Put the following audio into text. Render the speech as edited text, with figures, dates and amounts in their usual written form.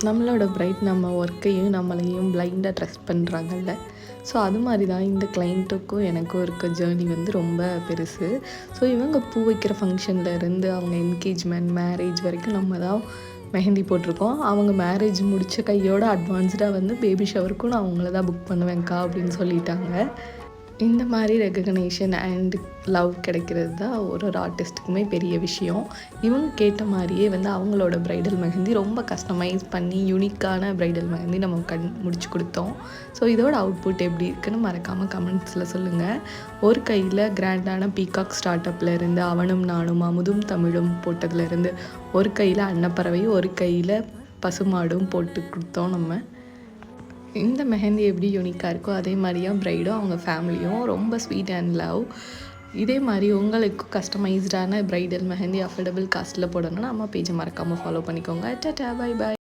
நம்மளோட பிரைட் நம்ம ஒர்க்கையும் நம்மளையும் பிளைண்டாக ட்ரஸ்ட் பண்ணுறாங்கல்ல. ஸோ அது மாதிரி தான் இந்த கிளைண்ட்டுக்கும் எனக்கும் இருக்க ஜேர்னி வந்து ரொம்ப பெருசு. ஸோ இவங்க பூ வைக்கிற ஃபங்க்ஷனில் இருந்து அவங்க என்கேஜ்மெண்ட் மேரேஜ் வரைக்கும் நம்ம தான் மெஹந்தி போட்டிருக்கோம். அவங்க மேரேஜ் முடித்த கையோட அட்வான்ஸ்டாக வந்து பேபி ஷவருக்கும் நான் அவங்கள தான் புக் பண்ணுவேன்க்கா அப்படின்னு சொல்லிட்டாங்க. இந்த மாதிரி ரெகக்னேஷன் அண்ட் லவ் கிடைக்கிறது தான் ஒரு ஆர்டிஸ்ட்டுக்குமே பெரிய விஷயம். இவங்க கேட்ட மாதிரியே வந்து அவங்களோட ப்ரைடல் மெஹந்தி ரொம்ப கஸ்டமைஸ் பண்ணி யூனிக்கான ப்ரைடல் மெஹந்தி நம்ம முடிச்சு கொடுத்தோம். ஸோ இதோட அவுட்புட் எப்படி இருக்குன்னு மறக்காமல் கமெண்ட்ஸில் சொல்லுங்கள். ஒரு கையில் கிராண்டான பீகாக் ஸ்டார்ட் அப்லேருந்து அவனும் நானும் அமுதும் தமிழும் போட்டதுலேருந்து ஒரு கையில் அன்னப்பறவை ஒரு கையில் பசுமாடும் போட்டு கொடுத்தோம் நம்ம. இந்த மெஹந்தி எப்படி யூனிக்காக இருக்கோ அதே மாதிரியும் ப்ரைடும் அவங்க ஃபேமிலியும் ரொம்ப ஸ்வீட் அண்ட் லவ். இதே மாதிரி உங்களுக்கும் கஸ்டமைஸ்டான ப்ரைடல் மெஹந்தி அஃபோர்டபுள் காஸ்ட்டில் போடணும்னா நம்ம பேஜை மறக்காமல் ஃபாலோ பண்ணிக்கோங்க. Tata, bye bye.